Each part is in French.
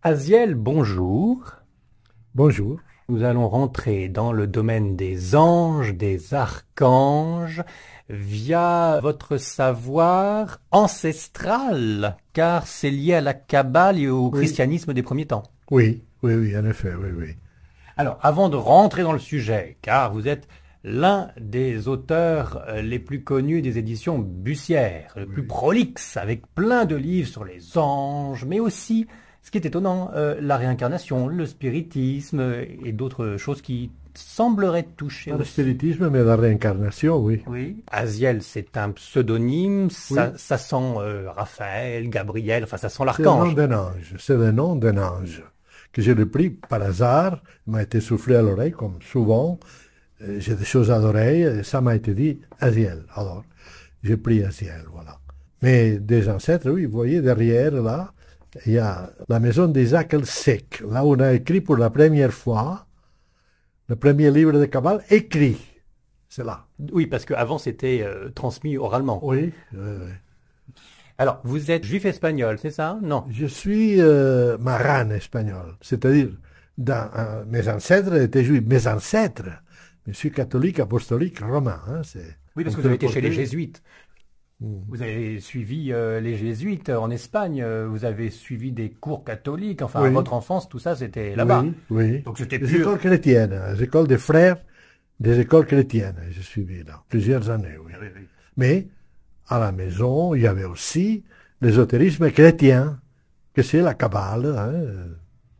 Aziel, bonjour. Bonjour. Nous allons rentrer dans le domaine des anges, des archanges, via votre savoir ancestral, car c'est lié à la Kabbale et au Oui, christianisme des premiers temps. oui, en effet, oui, oui. Alors, avant de rentrer dans le sujet, car vous êtes l'un des auteurs les plus connus des éditions Bussière, le plus Oui. prolixe, avec plein de livres sur les anges, mais aussi, ce qui est étonnant, la réincarnation, le spiritisme et d'autres choses qui sembleraient toucher Pas le aussi. spiritisme, mais la réincarnation, oui. Oui. Aziel, c'est un pseudonyme, Oui, ça sent Raphaël, Gabriel, enfin ça sent c'est le nom l'archange. d'un ange. C'est le nom d'un ange que j'ai repris par hasard. Il m'a été soufflé à l'oreille, comme souvent. J'ai des choses à l'oreille, et ça m'a été dit Aziel. Alors, j'ai pris Aziel, voilà. Mais des ancêtres, oui, vous voyez, derrière, là, il y a la maison d'Isaac el Sec. Là, on a écrit pour la première fois le premier livre de Kabbale, écrit. C'est là. Oui, parce qu'avant c'était transmis oralement. Oui, oui, oui. Alors, vous êtes juif espagnol, c'est ça? Non. Je suis marran espagnol, c'est-à-dire mes ancêtres étaient juifs. Mes ancêtres, je suis catholique, apostolique, romain. Hein, Oui, parce on que vous peut avez le été chez les porter. jésuites. Mm. Vous avez suivi les jésuites en Espagne. Vous avez suivi des cours catholiques. Enfin, Oui, votre enfance, tout ça, c'était là-bas. oui, oui. Donc, c'était Les plus. écoles chrétiennes, les écoles des frères des écoles chrétiennes, j'ai suivi là, plusieurs années, oui. Oui, oui. Mais à la maison, il y avait aussi l'ésotérisme chrétien, que c'est la Kabbale. Hein.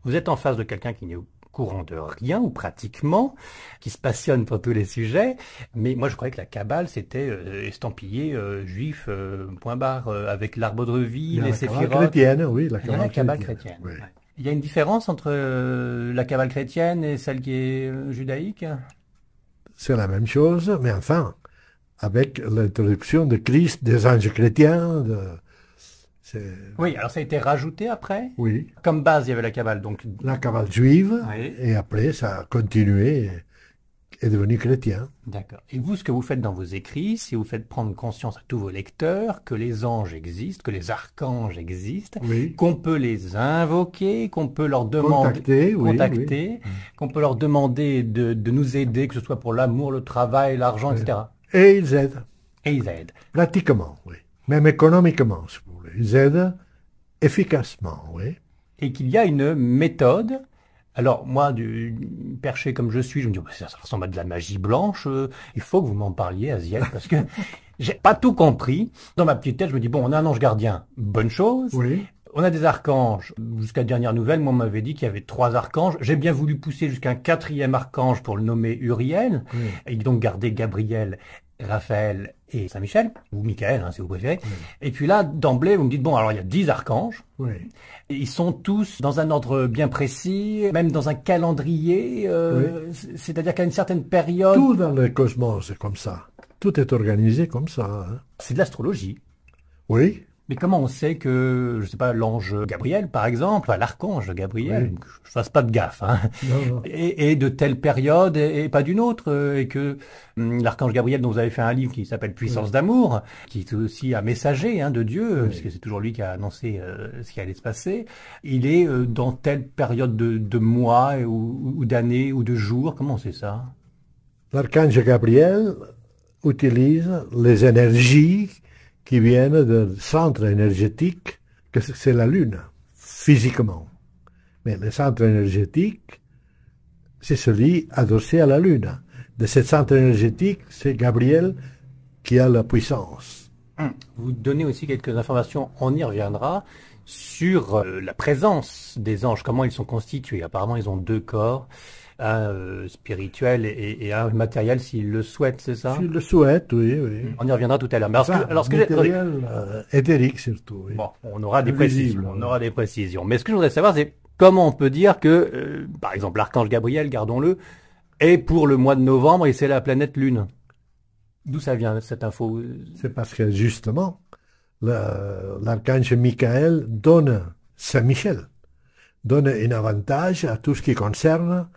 Vous êtes en face de quelqu'un qui n'est au courant de rien, ou pratiquement, qui se passionne pour tous les sujets. Mais moi, je croyais que la Kabbale, c'était estampillé juif, point barre, avec l'arbre de Il vie, y a les la Kabbale séphirotes. chrétienne, oui, la Il y a la Kabbale Kabbale chrétienne. chrétienne. Oui. Ouais. Il y a une différence entre la Kabbale chrétienne et celle qui est judaïque? C'est la même chose, mais enfin, avec l'introduction de Christ, des anges chrétiens, c'est, Oui, alors ça a été rajouté après. oui, Comme base, il y avait la Kabbale, donc. la Kabbale juive, Oui. et après ça a continué et est devenu chrétien. D'accord. Et vous, ce que vous faites dans vos écrits, c'est vous faites prendre conscience à tous vos lecteurs que les anges existent, que les archanges existent, Oui, qu'on peut les invoquer, qu'on peut leur demander, contacté, oui, oui. contacter, qu'on peut leur demander de nous aider, que ce soit pour l'amour, le travail, l'argent, Oui. etc. Et ils aident, Et ils aident. pratiquement, oui. Même économiquement, si vous voulez. Ils aident efficacement, oui. Et qu'il y a une méthode. Alors, moi, du perché comme je suis, je me dis, oh, ça ressemble à de la magie blanche. Il faut que vous m'en parliez, Aziel, parce que j'ai pas tout compris. Dans ma petite tête, je me dis, bon, on a un ange gardien, bonne chose. Oui, On a des archanges. Jusqu'à dernière nouvelle, moi, on m'avait dit qu'il y avait 3 archanges. J'ai bien voulu pousser jusqu'à un 4e archange pour le nommer Uriel, oui, et donc garder Gabriel, Raphaël et Saint-Michel, ou Michael, hein, si vous préférez. oui, Et puis là, d'emblée, vous me dites, bon, alors il y a 10 archanges. oui, Et ils sont tous dans un ordre bien précis, même dans un calendrier, oui. c'est-à-dire qu'à une certaine période, Tout dans le cosmos est comme ça. Tout est organisé comme ça. Hein. c'est de l'astrologie. Oui, Mais comment on sait que, je sais pas, l'ange Gabriel, par exemple, enfin, l'archange Gabriel, oui. que je fasse pas de gaffe, hein, Non, non. et de telle période et pas d'une autre, et que l'archange Gabriel, dont vous avez fait un livre qui s'appelle Oui, Puissance d'amour, qui est aussi un messager hein, de Dieu, puisque oui. c'est toujours lui qui a annoncé ce qui allait se passer, il est dans telle période de mois ou d'années ou de jours, comment on sait ça? L'archange Gabriel utilise les énergies qui viennent du centre énergétique, que c'est la Lune, physiquement. Mais le centre énergétique, c'est celui adossé à la Lune. De ce centre énergétique, c'est Gabriel qui a la puissance. Vous donnez aussi quelques informations, on y reviendra, sur la présence des anges, comment ils sont constitués. Apparemment, ils ont 2 corps, un spirituel et un matériel s'ils le souhaitent, c'est ça? S'il le souhaite, oui, oui. On y reviendra tout à l'heure. Mais Enfin, alors, ce que j'ai- matériel éthérique surtout, oui. bon, on aura des Invisible, précisions, on oui. aura des précisions. Mais ce que je voudrais savoir, c'est comment on peut dire que, par exemple, l'archange Gabriel, gardons-le, est pour le mois de novembre et c'est la planète Lune. D'où ça vient cette info? C'est parce que justement, l'archange Michael donne, Saint-Michel, donne un avantage à tout ce qui concerne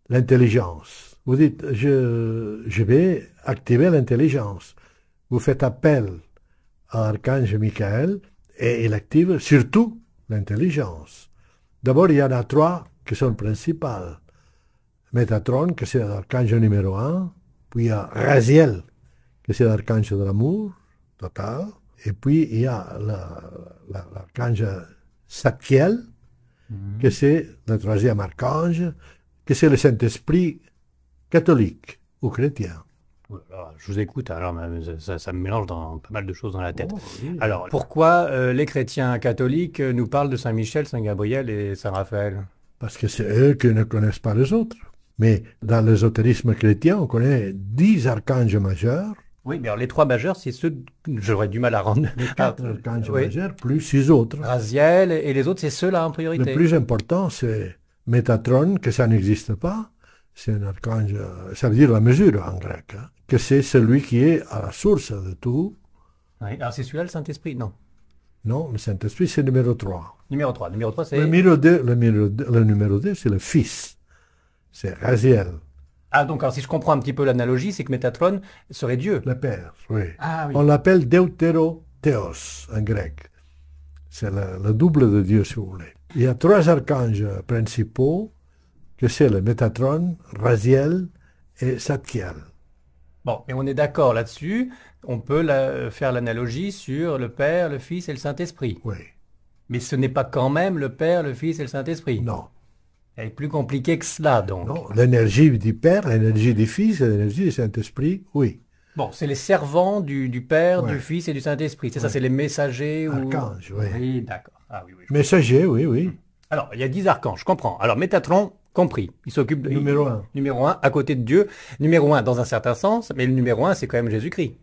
l'intelligence. Vous dites, je vais activer l'intelligence. Vous faites appel à l'archange Michael et il active surtout l'intelligence. D'abord, il y en a trois qui sont principales. Métatron, que c'est l'archange numéro un. Puis il y a Raziel, que c'est l'archange de l'amour total. Et puis il y a l'archange Satkiel, que c'est le troisième archange, que c'est le Saint-Esprit catholique ou chrétien. Alors, je vous écoute, alors ça me mélange dans pas mal de choses dans la tête. Oh, oui. Alors, pourquoi les chrétiens catholiques nous parlent de Saint Michel, Saint Gabriel et Saint Raphaël? Parce que c'est eux qui ne connaissent pas les autres. Mais dans l'ésotérisme chrétien, on connaît 10 archanges majeurs, Oui, mais alors les trois majeurs, c'est ceux que j'aurais du mal à rendre. les 4 archanges oui. majeurs, plus 6 autres. Raziel et les autres, c'est ceux-là en Le priorité. plus important, c'est Métatron, que ça n'existe pas. C'est un archange, ça veut dire la mesure en grec, hein, que c'est celui qui est à la source de tout. Oui. Alors c'est celui-là le Saint-Esprit? Non. Non, le Saint-Esprit, c'est le numéro 3. Numéro 3. Numéro 3, c'est... Le numéro 2, c'est le Fils. C'est Raziel, Ah, donc alors si je comprends un petit peu l'analogie, c'est que Métatron serait Dieu. le Père. Oui. Ah oui. On l'appelle Deutéro-Théos en grec. C'est le double de Dieu, si vous voulez. Il y a 3 archanges principaux, que c'est le Métatron, Raziel et Satkiel. Bon, et on est d'accord là-dessus. On peut faire l'analogie sur le Père, le Fils et le Saint-Esprit. Oui. Mais ce n'est pas quand même le Père, le Fils et le Saint-Esprit. Non. Elle est plus compliquée que cela, donc. Non. L'énergie du Père, l'énergie du Fils et l'énergie du Saint-Esprit, oui. Bon, c'est les servants du Père, Ouais. du Fils et du Saint-Esprit. C'est ça, Ouais. c'est les messagers ou... Archanges, oui. Oui, d'accord. Ah oui, oui. Messager, oui, oui. Alors, il y a 10 archanges, je comprends. Alors, Métatron, compris. Il s'occupe de... Numéro 1. Numéro 1, à côté de Dieu. Numéro 1 dans un certain sens, mais le numéro 1, c'est quand même Jésus-Christ.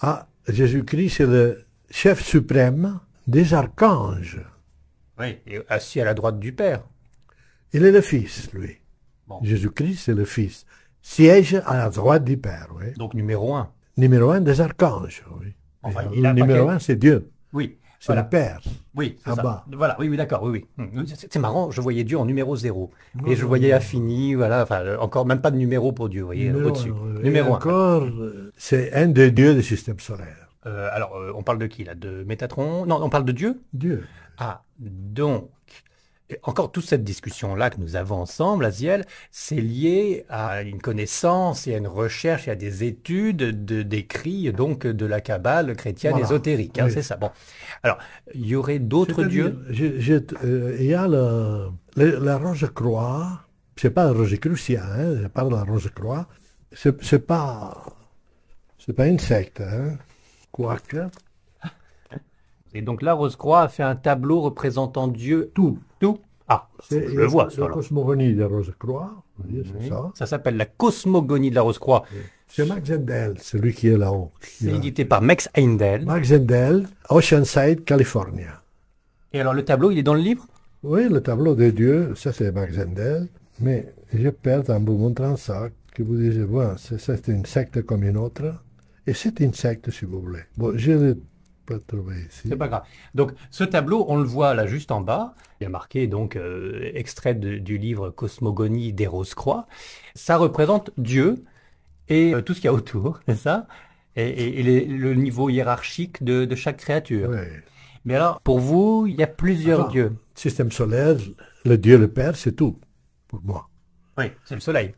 Ah, Jésus-Christ, c'est le chef suprême des archanges. Oui. Et assis à la droite du Père. Il est le Fils, lui. Bon. Jésus-Christ, c'est le Fils. Siège à la droite du Père, oui. Donc, numéro 1. Numéro 1 des archanges, oui. Enfin, Et il a le pas numéro quel- 1, c'est Dieu. Oui. C'est Voilà. le Père. Oui, c'est En ça. bas. Voilà, oui, oui, d'accord, oui, oui. C'est marrant, je voyais Dieu en numéro 0. Et je voyais infini, voilà, enfin, encore même pas de numéro pour Dieu, vous voyez, Numéro au-dessus. 1. Numéro 1. Encore, c'est un des dieux du système solaire. Alors, on parle de qui, là? De Métatron? Non, on parle de Dieu? Dieu. Ah, donc, et encore toute cette discussion-là que nous avons ensemble, Aziel, c'est lié à une connaissance et à une recherche et à des études d'écrits, donc, de la Kabbale chrétienne Voilà. ésotérique, hein, Oui. c'est ça. Bon, alors, il y aurait d'autres dieux? Il y a la Rose-Croix, c'est pas le Rosicrucien, hein, je parle de la Rose-Croix, c'est pas une secte, hein, quoique. Et donc là, Rose-Croix a fait un tableau représentant Dieu. Tout. Tout? Ah, je le vois, ça, La alors. cosmogonie de Rose-Croix, on va dire, c'est Oui. ça. Ça s'appelle la cosmogonie de la Rose-Croix. C'est Max Endel, celui qui est là-haut. C'est édité par Max Heindel. Max Endel, Oceanside, Californie. Et alors, le tableau, il est dans le livre? Oui, le tableau de Dieu, ça c'est Max Endel, mais j'ai peur en vous montrant ça, que vous disiez, bon, c'est une secte comme une autre, et c'est une secte si vous voulez. Bon, je ne l'ai pas trouvé ici. C'est pas grave. Donc, ce tableau, on le voit là juste en bas. Il y a marqué donc extrait du livre Cosmogonie des Rose-Croix. Ça représente Dieu et tout ce qu'il y a autour, c'est ça? Et le niveau hiérarchique de chaque créature. Oui. Mais alors, pour vous, il y a plusieurs Enfin, dieux. Système solaire, le Dieu le Père, c'est tout, pour moi. Oui, c'est le soleil.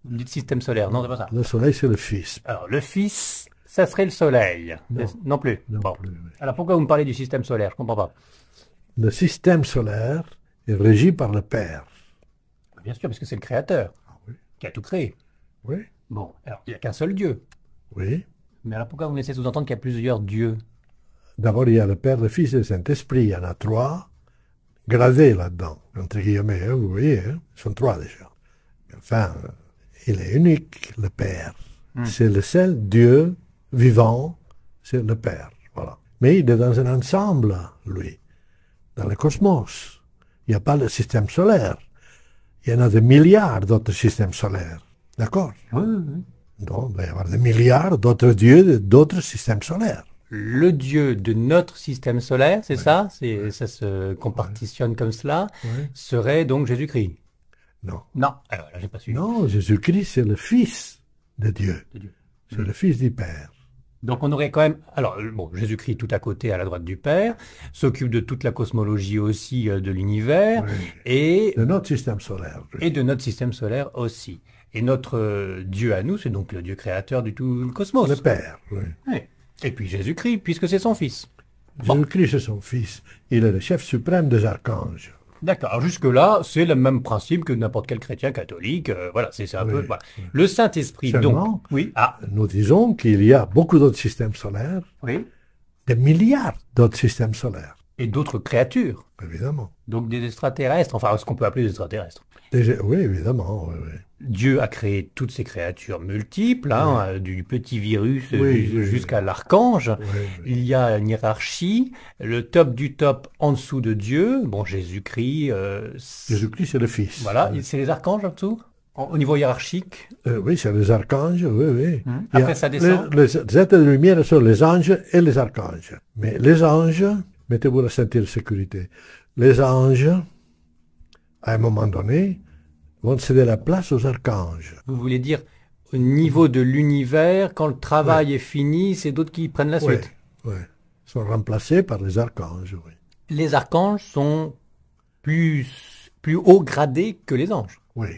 Vous dites système solaire, non, c'est pas ça. Le Soleil, c'est le Fils. Alors, le Fils, ça serait le soleil. Non. Non plus. Non Bon. plus, oui. Alors, pourquoi vous me parlez du système solaire? Je comprends pas. Le système solaire est régi par le Père. Bien sûr, parce que c'est le créateur oui. qui a tout créé. Oui, Bon, alors, il n'y a qu'un seul Dieu. oui. Mais alors, pourquoi vous me laissez sous-entendre qu'il y a plusieurs dieux? D'abord, il y a le Père, le Fils et le Saint-Esprit. Il y en a 3 gradés là-dedans, entre guillemets, hein, vous voyez, hein, ils sont 3 déjà. Mais enfin, il est unique, le Père. C'est le seul Dieu vivant, c'est le Père, voilà. Mais il est dans un ensemble, lui, dans le cosmos. Il n'y a pas le système solaire. Il y en a des milliards d'autres systèmes solaires, d'accord? Oui, oui. Donc, il va y avoir des milliards d'autres dieux, d'autres systèmes solaires. Le Dieu de notre système solaire, c'est ça? Ça se compartitionne comme cela, Oui. serait donc Jésus-Christ. Non. Non, alors là, j'ai pas suivi. Non, Jésus-Christ, c'est le Fils de Dieu. De Dieu. C'est le Fils du Père. Donc on aurait quand même, alors bon, Jésus-Christ tout à côté, à la droite du Père, s'occupe de toute la cosmologie aussi de l'univers Oui. et, De notre système solaire. Oui. et de notre système solaire aussi. Et notre Dieu à nous, c'est donc le Dieu créateur du tout le cosmos. Le Père, oui. Oui. Et puis Jésus-Christ, puisque c'est son fils. Bon, Jésus-Christ, c'est son Fils. Il est le chef suprême des archanges. d'accord. Alors jusque-là, c'est le même principe que n'importe quel chrétien catholique. Voilà, c'est un Oui. peu. Voilà. Le Saint-Esprit, donc. Seulement, Oui. Ah. nous disons qu'il y a beaucoup d'autres systèmes solaires, Oui. des milliards d'autres systèmes solaires, Et d'autres créatures. évidemment. Donc des extraterrestres. Enfin, ce qu'on peut appeler des extraterrestres. Oui, évidemment, oui, oui. Dieu a créé toutes ces créatures multiples, hein, du petit virus Oui, oui, jusqu'à l'archange. Oui, oui. Il y a une hiérarchie, le top du top en dessous de Dieu. Bon, Jésus-Christ, Jésus-Christ, c'est le Fils. voilà, Oui, c'est les archanges en dessous, au niveau hiérarchique. Oui, c'est les archanges, oui, oui. Il y Après, a ça descend. les êtres de lumière sont les anges et les archanges. Mais les anges, mettez-vous la ceinture de sécurité, les anges, à un moment donné, vont céder la place aux archanges. Vous voulez dire, au niveau de l'univers, quand le travail est fini, c'est d'autres qui prennent la Oui, suite. oui. Ils sont remplacés par les archanges, oui. Les archanges sont plus haut gradés que les anges. Oui.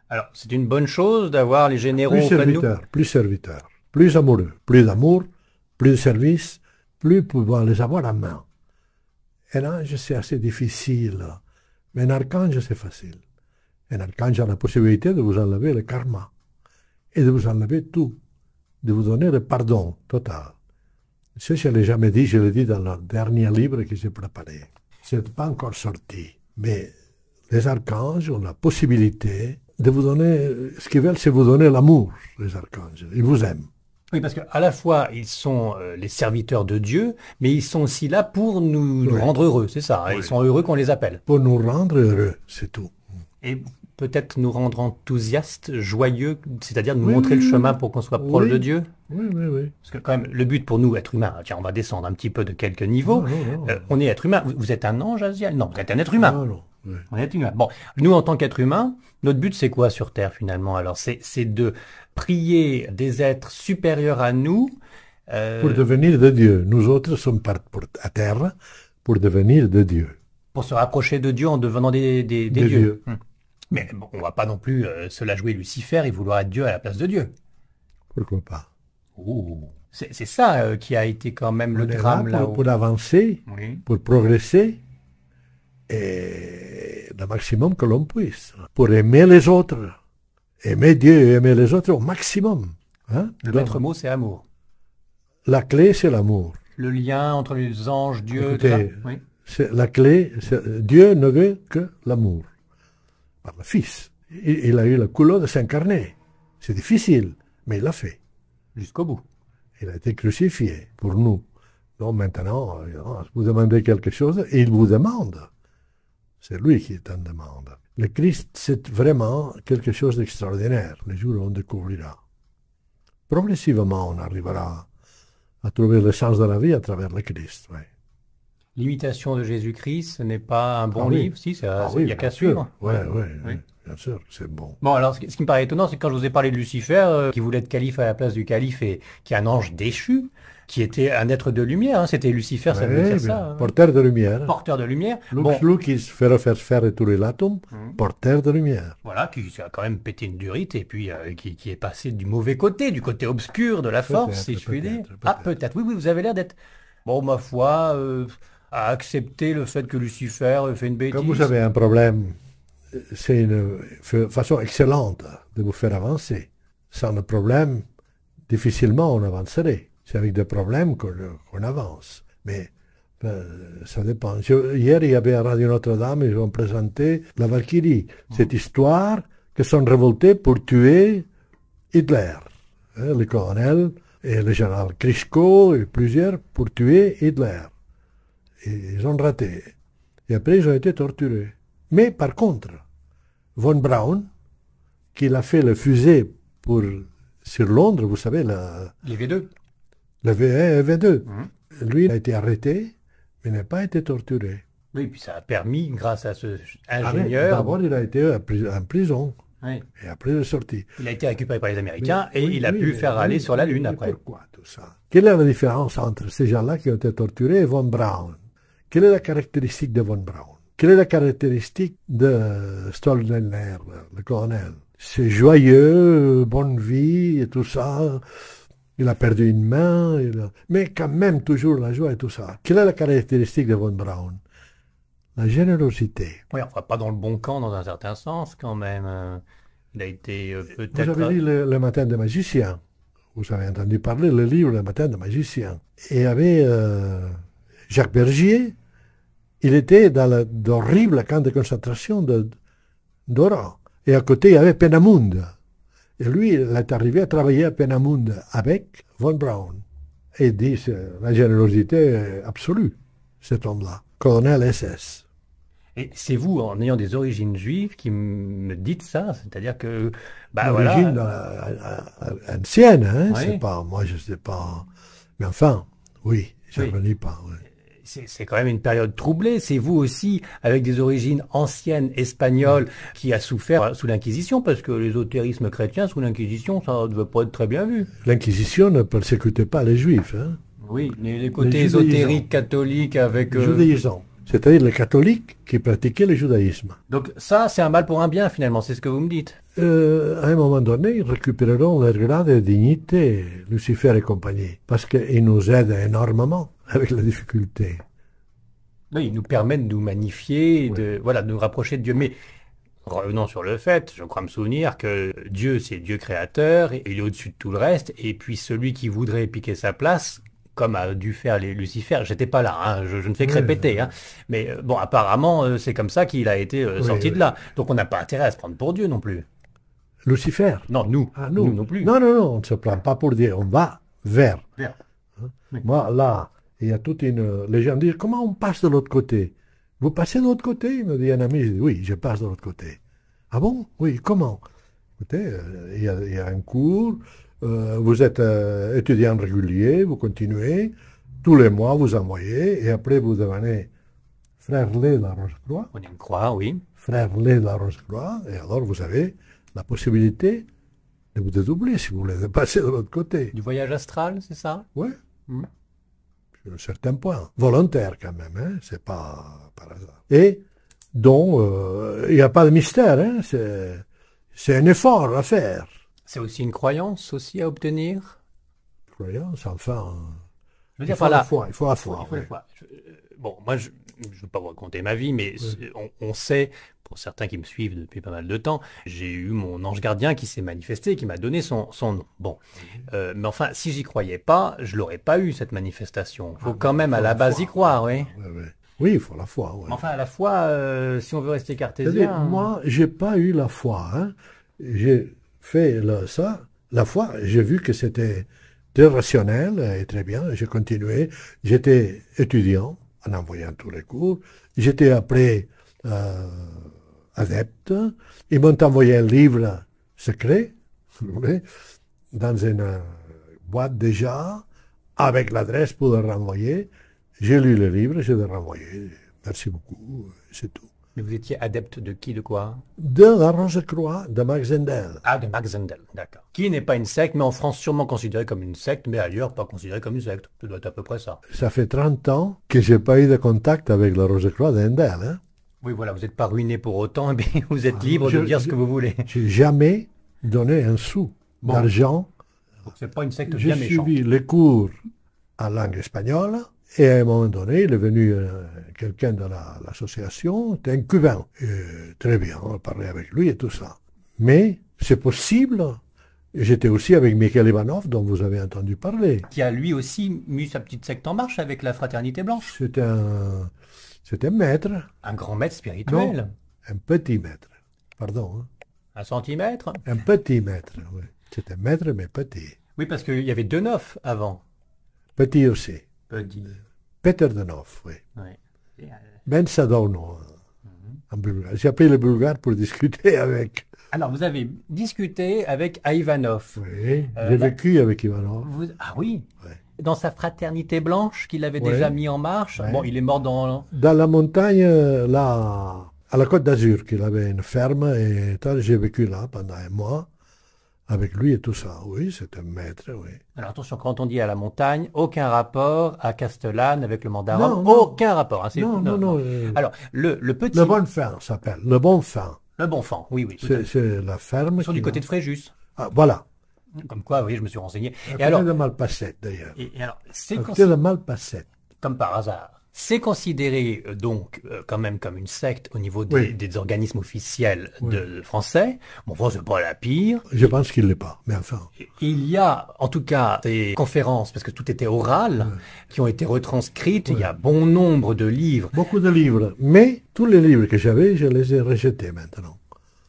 Alors, c'est une bonne chose d'avoir les généraux auprès de nous. Plus serviteurs, plus amoureux, plus d'amour, plus de service, plus pouvoir les avoir à main. Un ange, c'est assez difficile, mais un archange, c'est facile. Un archange a la possibilité de vous enlever le karma et de vous enlever tout, de vous donner le pardon total. Ça, je ne l'ai jamais dit, je l'ai dit dans le dernier livre que j'ai préparé. Ce n'est pas encore sorti, mais les archanges ont la possibilité de vous donner, ce qu'ils veulent, c'est vous donner l'amour, les archanges. Ils vous aiment. Oui, parce qu'à la fois, ils sont les serviteurs de Dieu, mais ils sont aussi là pour nous Oui. rendre heureux, c'est ça. Hein. Oui. Ils sont heureux qu'on les appelle. Pour nous rendre heureux, c'est tout. Et peut-être nous rendre enthousiastes, joyeux, c'est-à-dire nous Oui, montrer oui, le chemin oui. pour qu'on soit proche Oui. de Dieu. Oui, oui, oui. Parce que quand même, le but pour nous, être humain, tiens, on va descendre un petit peu de quelques niveaux. Non, non, non. On est être humain. Vous êtes un ange, Aziel? Non, vous êtes un être humain. Non, non. Oui. On est humain. Bon, nous, en tant qu'être humain, notre but, c'est quoi sur Terre, finalement? Alors, c'est de prier des êtres supérieurs à nous. Pour devenir de Dieu. Nous autres sommes à terre pour devenir de Dieu. Pour se rapprocher de Dieu en devenant des Des dieux. dieux. Mais bon, on va pas non plus se la jouer Lucifer et vouloir être Dieu à la place de Dieu. Pourquoi pas? Oh. C'est ça qui a été quand même le On est drame là là-haut. pour avancer, Oui. pour progresser, et le maximum que l'on puisse. Pour aimer les autres. Aimer Dieu et aimer les autres au maximum. Hein? Le Donc, maître mot, c'est amour. la clé, c'est l'amour. Le lien entre les anges, Dieu, Écoutez, tout ça. Oui. La clé, Dieu ne veut que l'amour. Par le Fils. Il a eu le culot de s'incarner. C'est difficile, mais il l'a fait. Jusqu'au bout. Il a été crucifié pour nous. Donc maintenant, vous demandez quelque chose et il vous demande. C'est lui qui est en demande. Le Christ, c'est vraiment quelque chose d'extraordinaire. Les jours où on découvrira. Progressivement, on arrivera à trouver le sens de la vie à travers le Christ. Ouais. L'imitation de Jésus-Christ, ce n'est pas un bon Ah oui. livre, si, Ah il oui, n'y a qu'à bien sûr. suivre. Ouais, Oui. ouais, bien sûr, c'est bon. Bon, alors, ce qui me paraît étonnant, c'est que quand je vous ai parlé de Lucifer, qui voulait être calife à la place du calife et qui est un ange déchu, qui était un être de lumière, hein, c'était Lucifer, ça veut dire ça. Hein. Porteur de lumière. Porteur de lumière. Lux Bon, lucis faire turulatum, porteur de lumière. voilà, qui a quand même pété une durite et puis qui est passé du mauvais côté, du côté obscur de la force, si je puis dire. Ah, peut-être. Oui, oui, vous avez l'air d'être, bon, ma foi, à accepter le fait que Lucifer fait une bêtise. Quand vous avez un problème, c'est une façon excellente de vous faire avancer. Sans le problème, difficilement on avancerait. C'est avec des problèmes qu'on avance. Mais ça dépend. Hier, il y avait à Radio Notre-Dame, ils ont présenté la Valkyrie. Cette histoire qu'ils sont révoltés pour tuer Hitler. Le colonel et le général Krischko et plusieurs pour tuer Hitler. Et ils ont raté. Et après, ils ont été torturés. Mais par contre, Von Braun, qui a fait le fusée sur Londres, vous savez, Les V2. le V1 et V2, lui, il a été arrêté, mais n'a pas été torturé. Oui, puis ça a permis, grâce à ce ingénieur... D'abord, il a été en prison. Oui. Et après, il est sorti. Il a été récupéré par les Américains et Oui, il a oui, pu mais- faire aller oui, sur la oui, Lune mais après. Pourquoi tout ça? Quelle est la différence entre ces gens-là qui ont été torturés et Von Braun? Quelle est la caractéristique de Von Braun? Quelle est la caractéristique de Stoltenberg, le colonel? C'est joyeux, bonne vie et tout ça. Il a perdu une main, mais quand même toujours la joie et tout ça. Quelle est la caractéristique de Von Braun? La générosité. Oui, enfin pas dans le bon camp dans un certain sens quand même. Il a été Vous peut-être... avez lu le Matin des magiciens. Vous avez entendu parler le livre Le Matin des magiciens. Et il y avait Jacques Bergier. Il était dans d'horribles camps de concentration d'Oran. Et à côté, il y avait Peenemünde. Et lui, il est arrivé à travailler à Peenemünde avec Von Braun. Et il dit, c'est la générosité absolue, cet homme-là. Colonel SS. Et c'est vous, en ayant des origines juives, qui me dites ça, c'est-à-dire que, bah L'origine voilà, ancienne, hein, Oui. c'est pas, moi je sais pas. Mais enfin, oui, je ne Oui. renie pas. Oui. c'est quand même une période troublée. C'est vous aussi, avec des origines anciennes espagnoles, qui a souffert sous l'Inquisition, parce que l'ésotérisme chrétien sous l'Inquisition, ça ne devait pas être très bien vu. L'Inquisition ne persécutait pas les Juifs, hein, Oui, les côtés Les judaïsants. ésotériques catholiques avec... les judaïsants. C'est-à-dire les catholiques qui pratiquaient le judaïsme. Donc ça, c'est un mal pour un bien, finalement, c'est ce que vous me dites. À un moment donné, ils récupéreront leur grade de dignité, Lucifer et compagnie, parce qu'ils nous aident énormément avec la difficulté. Oui, ils nous permettent de nous magnifier, de, voilà, de nous rapprocher de Dieu. Mais revenons sur le fait, je crois me souvenir que Dieu, c'est Dieu créateur, et il est au-dessus de tout le reste, et puis celui qui voudrait piquer sa place, comme a dû faire les Lucifer, j'étais pas là, hein, je ne fais que Oui, répéter, hein, mais bon, apparemment, c'est comme ça qu'il a été sorti oui. de là. Donc on n'a pas intérêt à se prendre pour Dieu non plus. Lucifer. Non, nous, Ah, nous non plus. Non, non, non, on ne se prend pas pour dire, on va vers. Vers. Oui. Moi, là, il y a toute une... Les gens disent, comment on passe de l'autre côté? Vous passez de l'autre côté? Il me dit un ami, je dis, oui, je passe de l'autre côté. Ah bon? Oui, comment? Écoutez, il y a un cours, vous êtes étudiant régulier, vous continuez, tous les mois vous envoyez, et après vous devenez frère lait de la Rose-Croix, On y croit, oui. frère lait de la Rose-Croix, et alors vous avez la possibilité de vous dédoubler si vous voulez, de passer de l'autre côté. Du voyage astral, c'est ça? Oui, Mm. sur un certain point. Volontaire quand même, hein, c'est pas par hasard. Et donc, il n'y a pas de mystère, hein, c'est un effort à faire. C'est aussi une croyance aussi à obtenir? Croyance, enfin, Je veux il dire faut par la là, foi, il faut la foi. il faut la oui. foi. Bon, moi, je ne veux pas vous raconter ma vie, mais on sait, pour certains qui me suivent depuis pas mal de temps, j'ai eu mon ange gardien qui s'est manifesté, qui m'a donné son nom. Bon, mais enfin, si j'y croyais pas, je l'aurais pas eu, cette manifestation. Il faut quand même à la base y croire, oui. Ouais, ouais. Oui, il faut la foi. Ouais. Mais enfin, à la fois, si on veut rester C'est-à-dire, cartésien... moi, j'ai pas eu la foi. Hein. J'ai fait ça, la foi, j'ai vu que c'était très rationnel et très bien. J'ai continué. J'étais étudiant en envoyant tous les cours. J'étais après adepte. Ils m'ont envoyé un livre secret, vous voulez, dans une boîte déjà, avec l'adresse pour le renvoyer. J'ai lu le livre, je l'ai renvoyé. Merci beaucoup, c'est tout. Mais vous étiez adepte de qui, de quoi? De la Rose-Croix de Max Zendel. Ah, de Max Zendel, d'accord. Qui n'est pas une secte, mais en France sûrement considérée comme une secte, mais ailleurs pas considérée comme une secte. Ça doit être à peu près ça. Ça fait 30 ans que je n'ai pas eu de contact avec la Rose-Croix de Zendel. Hein. Oui, voilà, vous n'êtes pas ruiné pour autant, mais vous êtes libre de dire ce que vous voulez. Je n'ai jamais donné un sou d'argent. Donc c'est pas une secte J'ai bien méchante. suivi les cours en langue espagnole. Et à un moment donné, il est venu quelqu'un de l'association, c'était un Cubain. Très bien, on a parlé avec lui et tout ça. Mais c'est possible. J'étais aussi avec Mikhail Ivanov, dont vous avez entendu parler. Qui a lui aussi mis sa petite secte en marche avec la Fraternité Blanche. C'est un maître, Un grand maître spirituel. un petit maître. Pardon, hein. Un centimètre. Un petit maître, oui. C'est un maître, mais petit. Oui, parce qu'il y avait deux neufs avant. Petit aussi. Petit. Peter Denov, oui. Oui. Ben Sadovno, en bulgare. J'ai appelé le bulgare pour discuter avec. Alors, vous avez discuté avec Ivanov. Oui, j'ai là- vécu avec Ivanov. Ah oui. Ouais. Dans sa Fraternité Blanche qu'il avait Ouais. déjà mis en marche. Ouais. Bon, il est mort dans... Dans la montagne, là, à la Côte d'Azur, qu'il avait une ferme, et j'ai vécu là pendant un mois, avec lui et tout ça. Oui, c'est un maître, oui. Alors attention, quand on dit à la montagne, aucun rapport à Castellane avec le mandarin, Non, non. aucun rapport. Hein, Non. Alors, le petit... Le Bon Fin s'appelle, le Bon Fin. Le bon fan, oui, oui. Tout à fait. C'est la ferme. Sur du côté de Fréjus. Ah, voilà. Comme quoi, oui, je me suis renseigné. À Et côté alors, de Malpasset, d'ailleurs. et alors, c'est À côté de Malpasset. comme par hasard. C'est considéré donc quand même comme une secte au niveau Oui. des organismes officiels de français. Bon, bon, c'est pas la pire. Je pense qu'il ne l'est pas, mais enfin. Il y a en tout cas des conférences, parce que tout était oral, qui ont été retranscrites. Il y a bon nombre de livres. Beaucoup de livres. Mais tous les livres que j'avais, je les ai rejetés maintenant.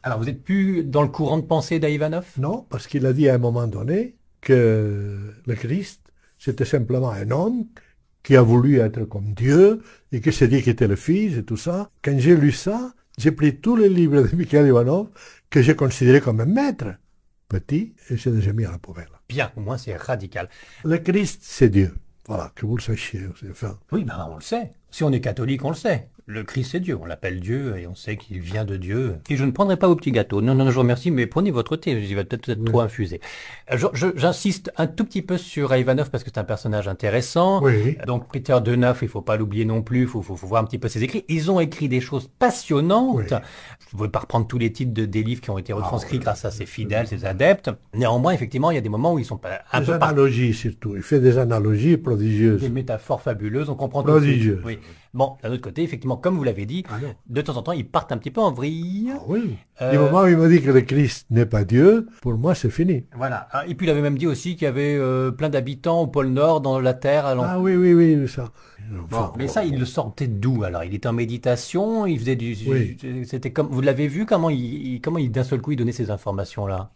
Alors, vous n'êtes plus dans le courant de pensée d'Ivanov? Non, parce qu'il a dit à un moment donné que le Christ, c'était simplement un homme qui a voulu être comme Dieu et qui s'est dit qu'il était le Fils et tout ça. Quand j'ai lu ça, j'ai pris tous les livres de Mikhail Ivanov que j'ai considérés comme un maître, petit, et je les ai mis à la poubelle. Bien, au moins c'est radical. Le Christ, c'est Dieu. Voilà, que vous le sachiez. Enfin, Oui, ben on le sait. Si on est catholique, on le sait. Le Christ, c'est Dieu. On l'appelle Dieu et on sait qu'il vient de Dieu. Et je ne prendrai pas vos petits gâteaux. Non, je vous remercie, mais prenez votre thé. Il va peut-être être trop infusé. J'insiste un tout petit peu sur Ivanov parce que c'est un personnage intéressant. oui. Donc, Peter Deneuf, il faut pas l'oublier non plus. Il faut voir un petit peu ses écrits. Ils ont écrit des choses passionnantes. Oui. Je ne veux pas reprendre tous les titres des livres qui ont été retranscrits grâce à ses fidèles, ses adeptes. Néanmoins, effectivement, il y a des moments où ils sont pas un Des peu analogies surtout. Il fait des analogies prodigieuses. des métaphores fabuleuses, on comprend tout de suite. Prodigieuses. Oui. Bon, d'un autre côté, effectivement, comme vous l'avez dit, Ah non. de temps en temps, ils partent un petit peu en vrille. Ah oui. Euh, Du moment où il me dit que le Christ n'est pas Dieu, pour moi, c'est fini. Voilà. Et puis, il avait même dit aussi qu'il y avait plein d'habitants au pôle Nord, dans la Terre. Ah oui, ça. Bon, mais ça, il le sortait d'où alors? Il était en méditation, il faisait du... Oui. C'était comme... Vous l'avez vu, comment il d'un seul coup, il donnait ces informations-là?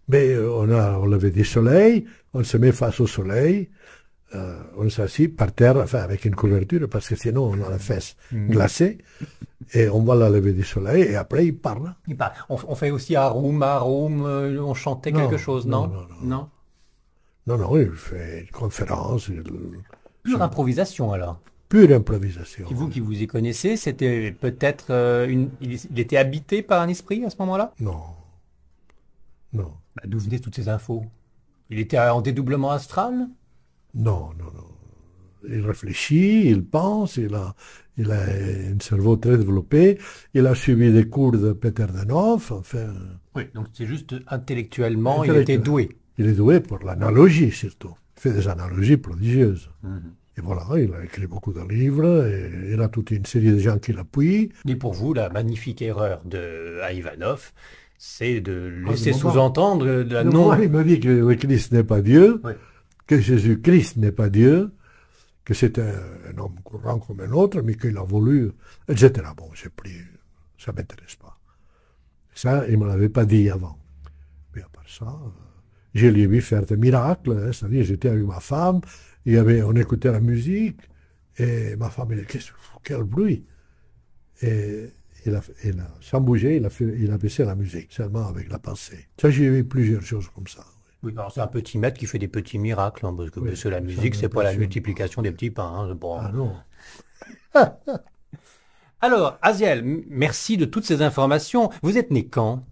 Mais on a levé du soleil, on se met face au soleil, on s'assit par terre, enfin avec une couverture, parce que sinon on a la fesse glacée, et on voit la levée du soleil, et après il parle. Il parle. On fait aussi Arum, on chantait Non, quelque chose, non? non. Non, il fait une conférence, Pure improvisation, alors. pure improvisation. Et vous qui vous y connaissez, c'était peut-être il était habité par un esprit à ce moment-là? Non. Bah, d'où venaient toutes ces infos? Il était en dédoublement astral? Non. Il réfléchit, il pense, il a un cerveau très développé, il a suivi des cours de Peter Denhoff, enfin... Oui, donc c'est juste intellectuellement, il Intellectuel. était doué. Il est doué pour l'analogie surtout. Il fait des analogies prodigieuses. Et voilà, il a écrit beaucoup de livres, et il a toute une série de gens qui l'appuient. Et pour vous, la magnifique erreur de Ivanov, c'est de laisser du moment- sous-entendre la Le non... moment où il me dit que le Christ n'est pas Dieu, Oui. que Jésus-Christ n'est pas Dieu, que c'est un homme courant comme un autre, mais qu'il a voulu, etc. Bon, j'ai pris, ça ne m'intéresse pas. Ça, il ne me l'avait pas dit avant. Mais à part ça, je l'ai vu faire des miracles, hein, c'est-à-dire j'étais avec ma femme, on écoutait la musique, et ma femme, elle dit, quel bruit! Et sans bouger, il a baissé la musique, seulement avec la pensée. Ça, j'ai vu plusieurs choses comme ça. Oui, alors c'est un petit maître qui fait des petits miracles, hein, parce que Oui, baisser la ça musique, c'est pas la m'impressionne. multiplication des petits pains. Hein, bon. Ah non. Alors, Aziel, merci de toutes ces informations. Vous êtes né quand?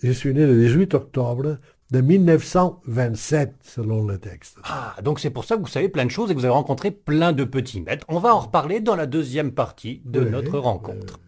Je suis né le 18 octobre de 1927, selon le texte. Ah, donc c'est pour ça que vous savez plein de choses et que vous avez rencontré plein de petits maîtres. On va en reparler dans la deuxième partie de Oui, notre rencontre.